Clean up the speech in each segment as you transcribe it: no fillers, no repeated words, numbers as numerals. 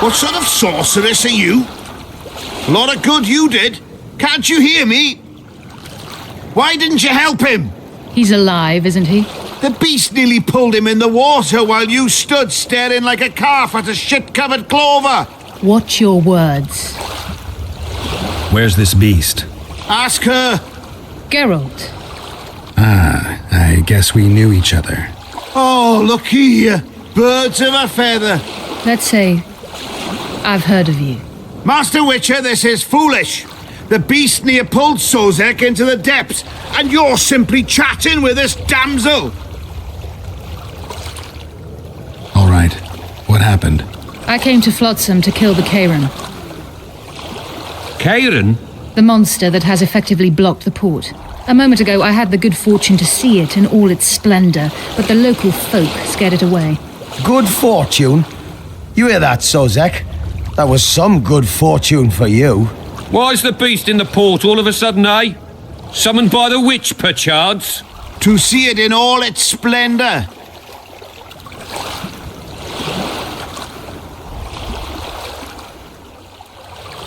What sort of sorceress are you? A lot of good you did. Can't you hear me? Why didn't you help him? He's alive, isn't he? The beast nearly pulled him in the water while you stood staring like a calf at a shit-covered clover. Watch your words. Where's this beast? Ask her. Geralt. I guess we knew each other. Oh, look here. Birds of a feather. Let's say I've heard of you. Master Witcher, this is foolish. The beast near pulled Sozek into the depths, and you're simply chatting with this damsel. All right. What happened? I came to Flotsam to kill the Creyden. Creyden? The monster that has effectively blocked the port. A moment ago, I had the good fortune to see it in all its splendor, but the local folk scared it away. Good fortune? You hear that, Sozek? That was some good fortune for you. Why's the beast in the port all of a sudden, eh? Summoned by the witch, perchance? To see it in all its splendor.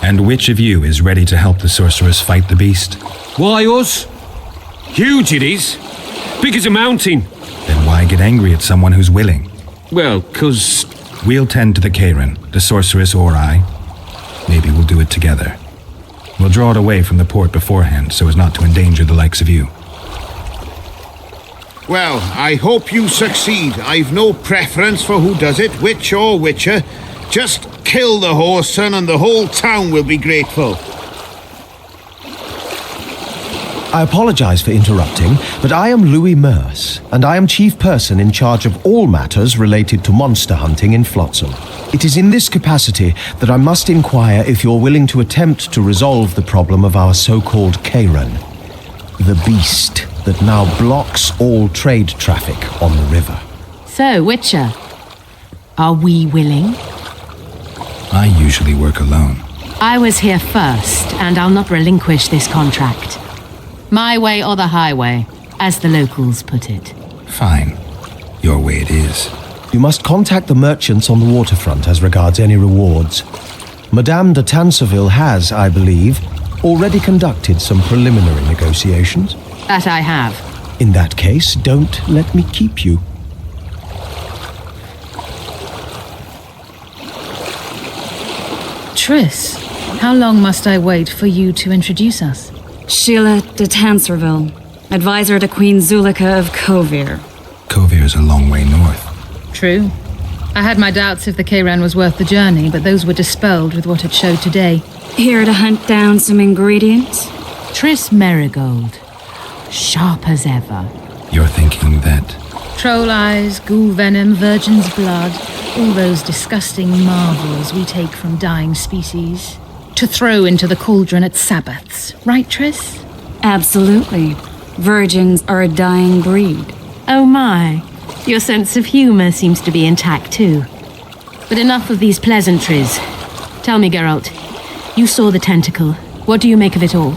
And which of you is ready to help the sorceress fight the beast? Why us? Huge it is. Big as a mountain. Then why get angry at someone who's willing? Well, 'cause... We'll tend to the Creyden, the sorceress or I. Maybe we'll do it together. We'll draw it away from the port beforehand so as not to endanger the likes of you. Well, I hope you succeed. I've no preference for who does it, witch or witcher. Just kill the whoreson and the whole town will be grateful. I apologize for interrupting, but I am Louis Merce, and I am chief person in charge of all matters related to monster hunting in Flotsam. It is in this capacity that I must inquire if you're willing to attempt to resolve the problem of our so-called Creyden, the beast that now blocks all trade traffic on the river. So, Witcher, are we willing? I usually work alone. I was here first, and I'll not relinquish this contract. My way or the highway, as the locals put it. Fine. Your way it is. You must contact the merchants on the waterfront as regards any rewards. Madame de Tansarville has, I believe, already conducted some preliminary negotiations. That I have. In that case, don't let me keep you. Triss, how long must I wait for you to introduce us? Síle de Tansarville, advisor to Queen Zulika of Kovir. Kovir's a long way north. True. I had my doubts if the Creyden was worth the journey, but those were dispelled with what it showed today. Here to hunt down some ingredients? Triss Merigold, sharp as ever. You're thinking that... Troll eyes, ghoul venom, virgin's blood, all those disgusting marvels we take from dying species, to throw into the cauldron at Sabbaths. Right, Triss? Absolutely. Virgins are a dying breed. Oh my, your sense of humor seems to be intact too. But enough of these pleasantries. Tell me, Geralt, you saw the tentacle. What do you make of it all?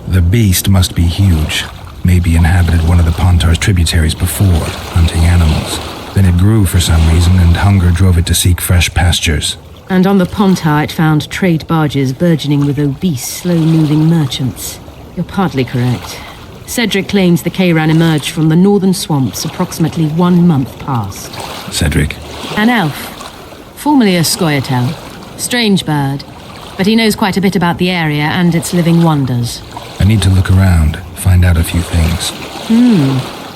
The beast must be huge. Maybe inhabited one of the Pontar's tributaries before, hunting animals. Then it grew for some reason, and hunger drove it to seek fresh pastures. And on the Pontar it found trade barges burgeoning with obese, slow-moving merchants. You're partly correct. Cedric claims the Creyden emerged from the northern swamps approximately 1 month past. Cedric? An elf, formerly a Scoia'tael. Strange bird, but he knows quite a bit about the area and its living wonders. I need to look around, find out a few things.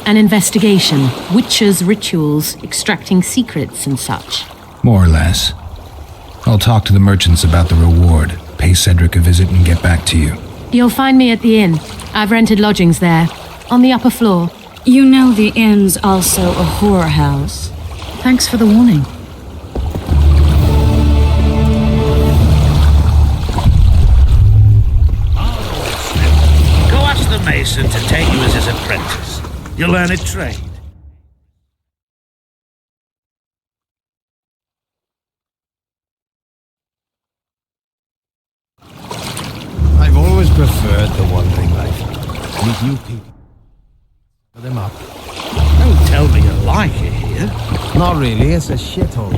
An investigation, witches' rituals, extracting secrets and such. More or less. I'll talk to the merchants about the reward, pay Cedric a visit and get back to you. You'll find me at the inn. I've rented lodgings there, on the upper floor. You know the inn's also a whorehouse. Thanks for the warning. Go ask the mason to take you as his apprentice. You'll learn a trade. I've always preferred the wandering life. Meet new people. Put them up. Don't tell me you like it here. Not really, it's a shithole.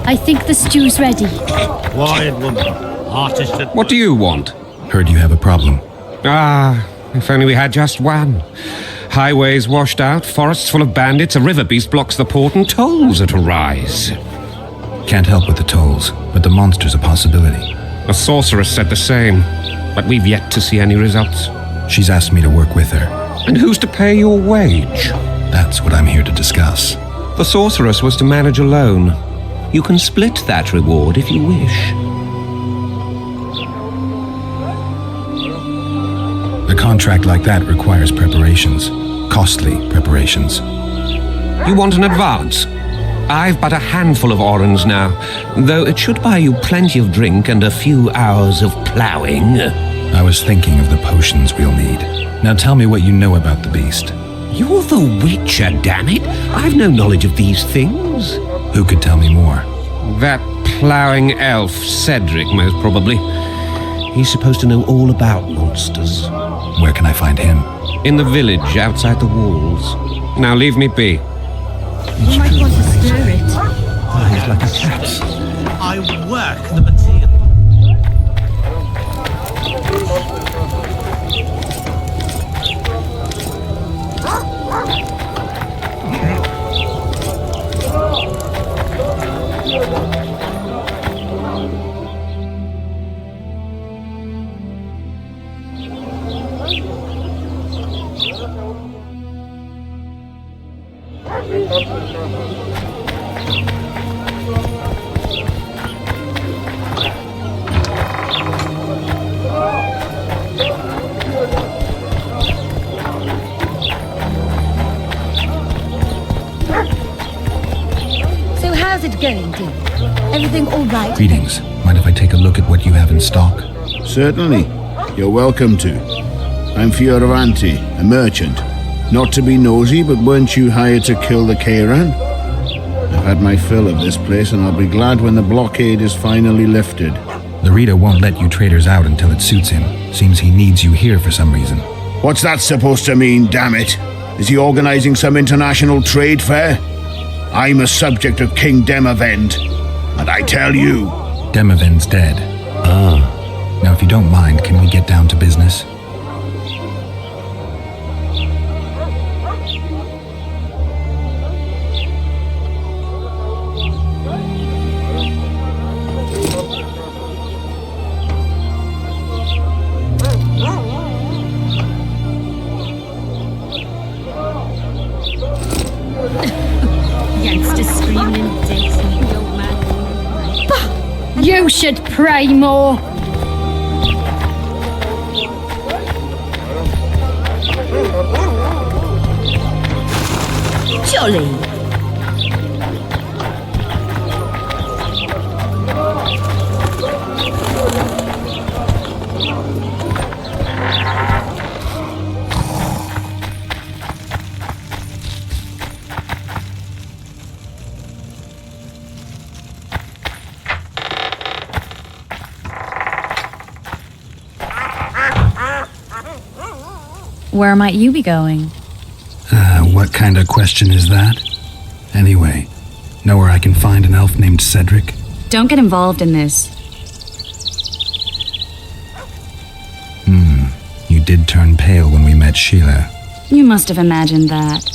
I think the stew's ready. Quiet, woman. Artist at What do you want? Heard you have a problem. If only we had just one. Highways washed out, forests full of bandits, a river beast blocks the port, and tolls at a rise. Can't help with the tolls, but the monster's a possibility. A sorceress said the same, but we've yet to see any results. She's asked me to work with her. And who's to pay your wage? That's what I'm here to discuss. The sorceress was to manage alone. You can split that reward if you wish. A contract like that requires preparations. Costly preparations. You want an advance? I've but a handful of orens now, though it should buy you plenty of drink and a few hours of ploughing. I was thinking of the potions we'll need. Now tell me what you know about the beast. You're the Witcher, damn it! I've no knowledge of these things. Who could tell me more? That ploughing elf, Cedric, most probably. He's supposed to know all about monsters. Where can I find him? In the village, outside the walls. Now leave me be. You might want to stir it. He's like a cat. I work the material. So how's it going, dear? Everything all right? Greetings. Mind if I take a look at what you have in stock? Certainly. You're welcome to. I'm Fioravanti, a merchant. Not to be nosy, but weren't you hired to kill the Kairan? I've had my fill of this place, and I'll be glad when the blockade is finally lifted. The Rita won't let you traders out until it suits him. Seems he needs you here for some reason. What's that supposed to mean, damn it? Is he organizing some international trade fair? I'm a subject of King Demavend, and I tell you... Demavend's dead. Now if you don't mind, can we get down to business? Youngsters screaming death on the old man. You should pray more. Jolly. Where might you be going? What kind of question is that? Anyway, know where I can find an elf named Cedric? Don't get involved in this. You did turn pale when we met Sheila. You must have imagined that.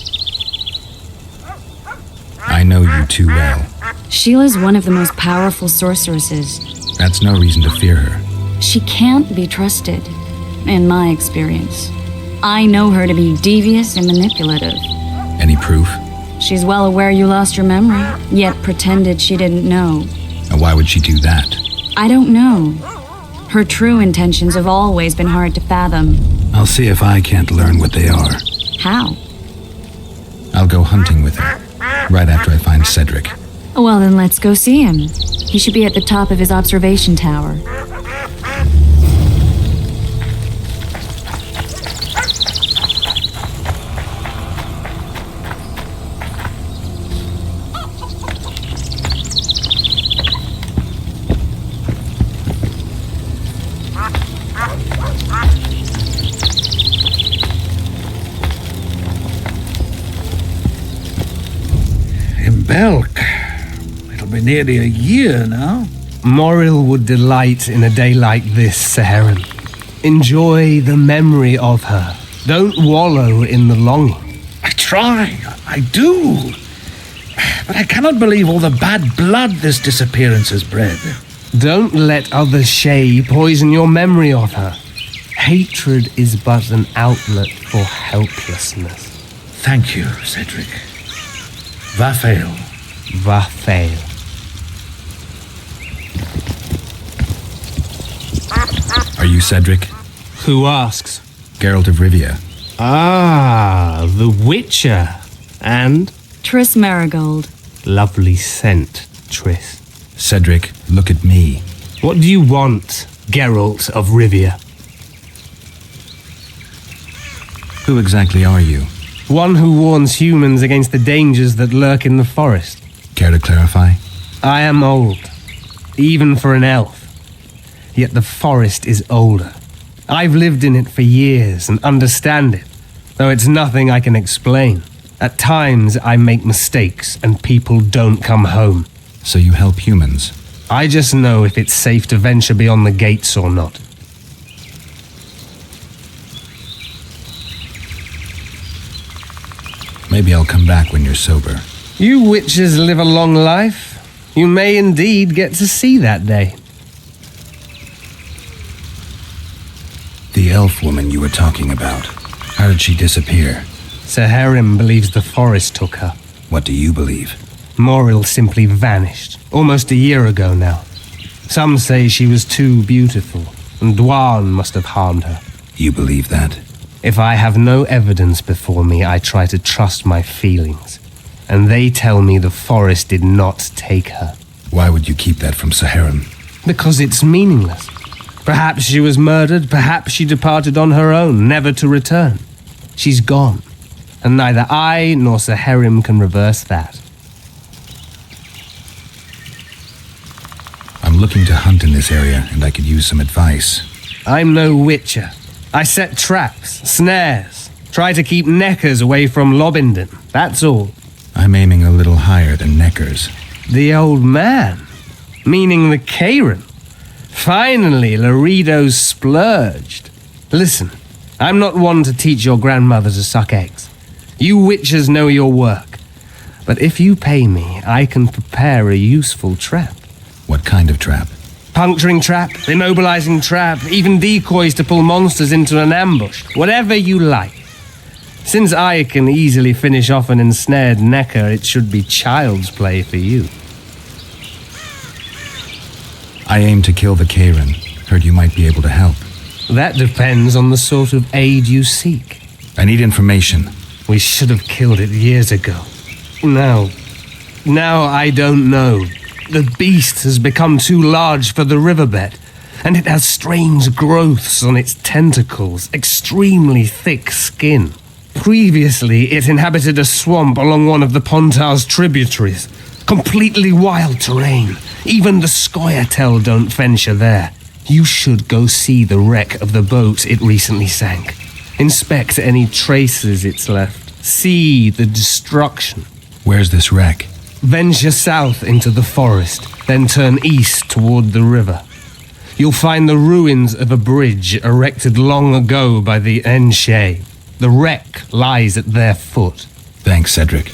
I know you too well. Sheila's one of the most powerful sorceresses. That's no reason to fear her. She can't be trusted, in my experience. I know her to be devious and manipulative. Any proof? She's well aware you lost your memory, yet pretended she didn't know. And why would she do that? I don't know. Her true intentions have always been hard to fathom. I'll see if I can't learn what they are. How? I'll go hunting with her, right after I find Cedric. Well, then let's go see him. He should be at the top of his observation tower. In Belk. It'll be nearly a year now. Moril would delight in a day like this, Saharan. Enjoy the memory of her. Don't wallow in the longing. I try, I do. But I cannot believe all the bad blood this disappearance has bred. Don't let other Shay poison your memory of her. Hatred is but an outlet for helplessness. Thank you, Cedric. Vafail. Vafail. Are you Cedric? Who asks? Geralt of Rivia. Ah, the Witcher. And? Triss Marigold. Lovely scent, Triss. Cedric, look at me. What do you want, Geralt of Rivia? Who exactly are you? One who warns humans against the dangers that lurk in the forest. Care to clarify? I am old, even for an elf. Yet the forest is older. I've lived in it for years and understand it, though it's nothing I can explain. At times I make mistakes and people don't come home. So you help humans? I just know if it's safe to venture beyond the gates or not. Maybe I'll come back when you're sober. You witches live a long life. You may indeed get to see that day. The elf woman you were talking about. How did she disappear? Saharim believes the forest took her. What do you believe? Moril simply vanished, almost a year ago now. Some say she was too beautiful, and Dwan must have harmed her. You believe that? If I have no evidence before me, I try to trust my feelings. And they tell me the forest did not take her. Why would you keep that from Saharim? Because it's meaningless. Perhaps she was murdered, perhaps she departed on her own, never to return. She's gone, and neither I nor Saharim can reverse that. I'm looking to hunt in this area, and I could use some advice. I'm no witcher. I set traps, snares, try to keep neckers away from Lobinden, that's all. I'm aiming a little higher than neckers. The old man? Meaning the Karen? Finally, Laredo's splurged. Listen, I'm not one to teach your grandmother to suck eggs. You witchers know your work. But if you pay me, I can prepare a useful trap. What kind of trap? Puncturing trap, immobilizing trap, even decoys to pull monsters into an ambush. Whatever you like. Since I can easily finish off an ensnared necker, it should be child's play for you. I aim to kill the Karen. Heard you might be able to help. That depends on the sort of aid you seek. I need information. We should have killed it years ago. Now I don't know. The beast has become too large for the riverbed, and it has strange growths on its tentacles, extremely thick skin. Previously, it inhabited a swamp along one of the Pontar's tributaries. Completely wild terrain. Even the Scoia'tael don't venture there. You should go see the wreck of the boat it recently sank. Inspect any traces it's left. See the destruction. Where's this wreck? Venture south into the forest, then turn east toward the river. You'll find the ruins of a bridge erected long ago by the Enshe. The wreck lies at their foot. Thanks, Cedric.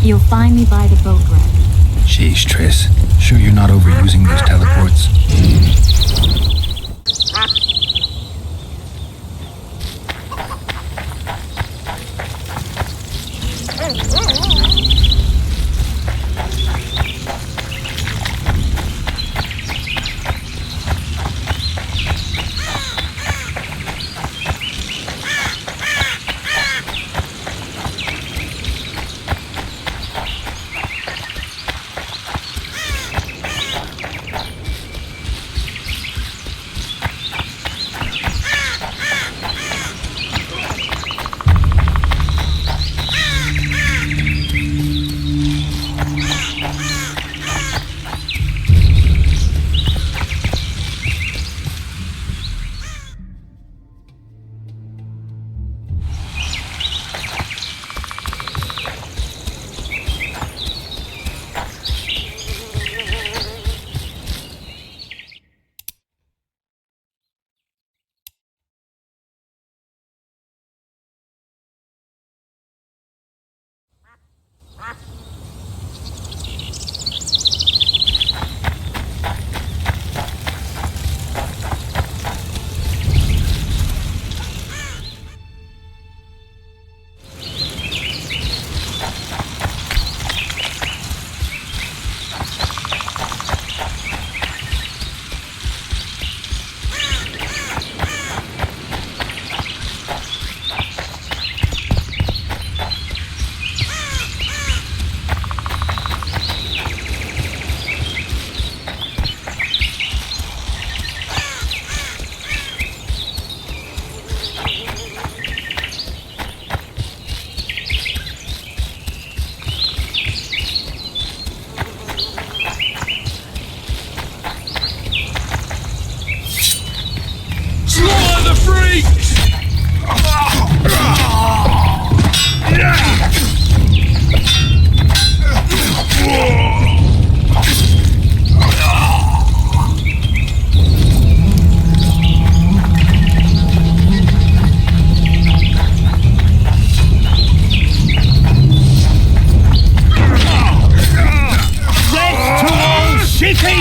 You'll find me by the boat wreck. Sheesh, Triss. Sure you're not overusing those teleports?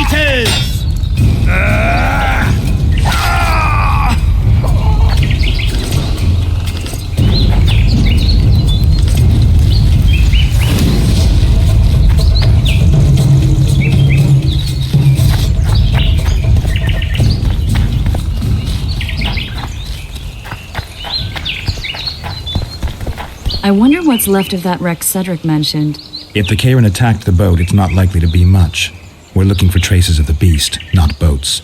traitors! I wonder what's left of that wreck Cedric mentioned. If the Karen attacked the boat, it's not likely to be much. We're looking for traces of the beast, not boats.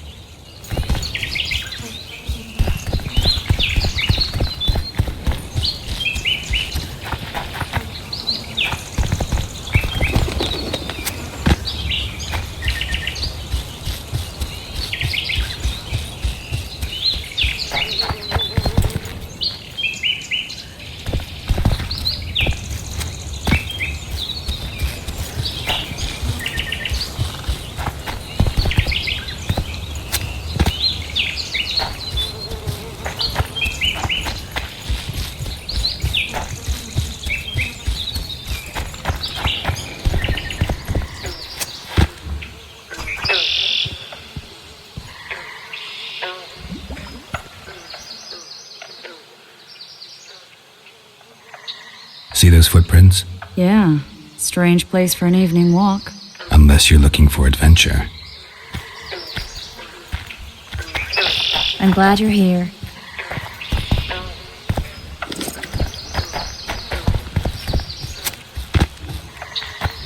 See those footprints? Yeah, strange place for an evening walk. Unless you're looking for adventure. I'm glad you're here.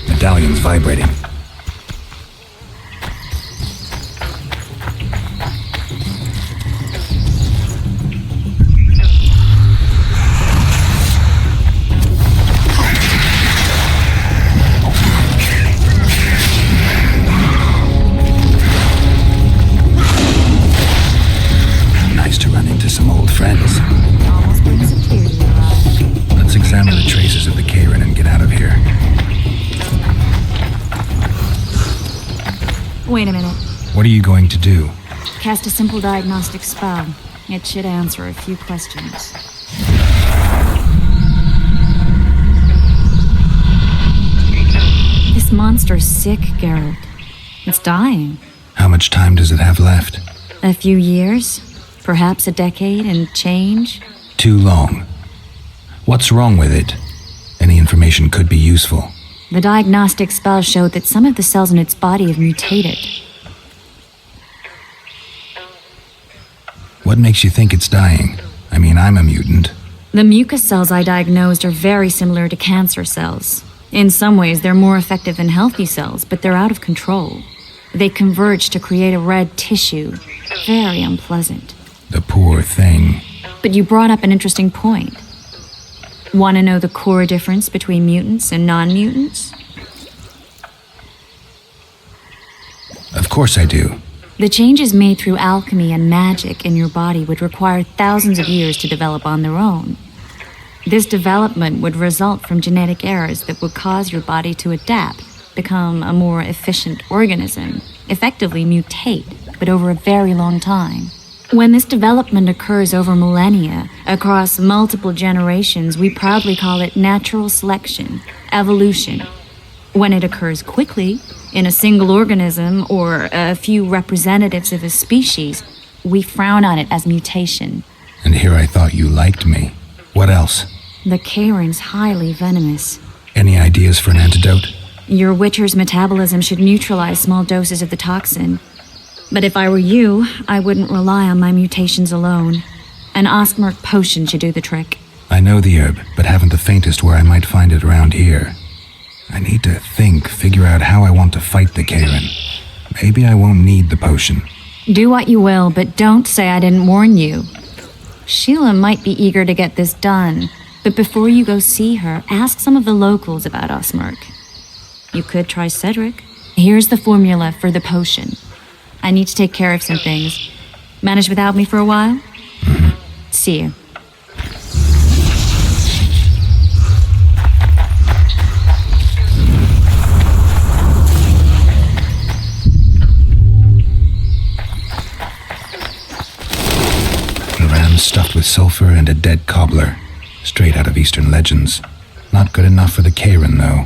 Medallion's vibrating. Nice to run into some old friends. Almost brings a tear to your eye. Let's examine the traces of the Karen and get out of here. Wait a minute. What are you going to do? Cast a simple diagnostic spell. It should answer a few questions. This monster's sick, Geralt. It's dying. How much time does it have left? A few years? Perhaps a decade and change? Too long. What's wrong with it? Any information could be useful. The diagnostic spell showed that some of the cells in its body have mutated. What makes you think it's dying? I mean, I'm a mutant. The mucus cells I diagnosed are very similar to cancer cells. In some ways, they're more effective than healthy cells, but they're out of control. They converge to create a red tissue. Very unpleasant. The poor thing. But you brought up an interesting point. Want to know the core difference between mutants and non-mutants? Of course I do. The changes made through alchemy and magic in your body would require thousands of years to develop on their own. This development would result from genetic errors that would cause your body to adapt, become a more efficient organism, effectively mutate, but over a very long time. When this development occurs over millennia, across multiple generations, we proudly call it natural selection, evolution. When it occurs quickly, in a single organism or a few representatives of a species, we frown on it as mutation. And here I thought you liked me. What else? The Karen's highly venomous. Any ideas for an antidote? Your Witcher's metabolism should neutralize small doses of the toxin. But if I were you, I wouldn't rely on my mutations alone. An Osmerk potion should do the trick. I know the herb, but haven't the faintest where I might find it around here. I need to figure out how I want to fight the Karen. Maybe I won't need the potion. Do what you will, but don't say I didn't warn you. Sheila might be eager to get this done, but before you go see her, ask some of the locals about Osmerk. You could try Cedric. Here's the formula for the potion. I need to take care of some things. Manage without me for a while? See you. A ram stuffed with sulfur and a dead cobbler. Straight out of Eastern legends. Not good enough for the Karen, though.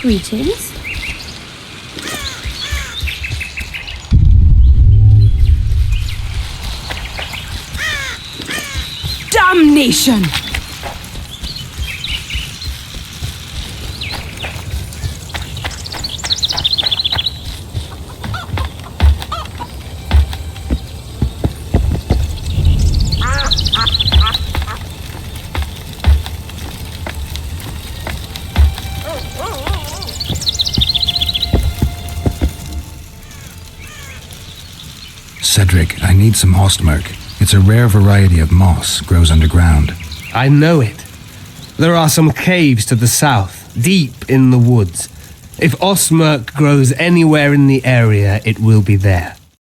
Greetings. Damnation! Cedric, I need some ostmerk. It's a rare variety of moss, grows underground. I know it. There are some caves to the south, deep in the woods. If ostmerk grows anywhere in the area, it will be there.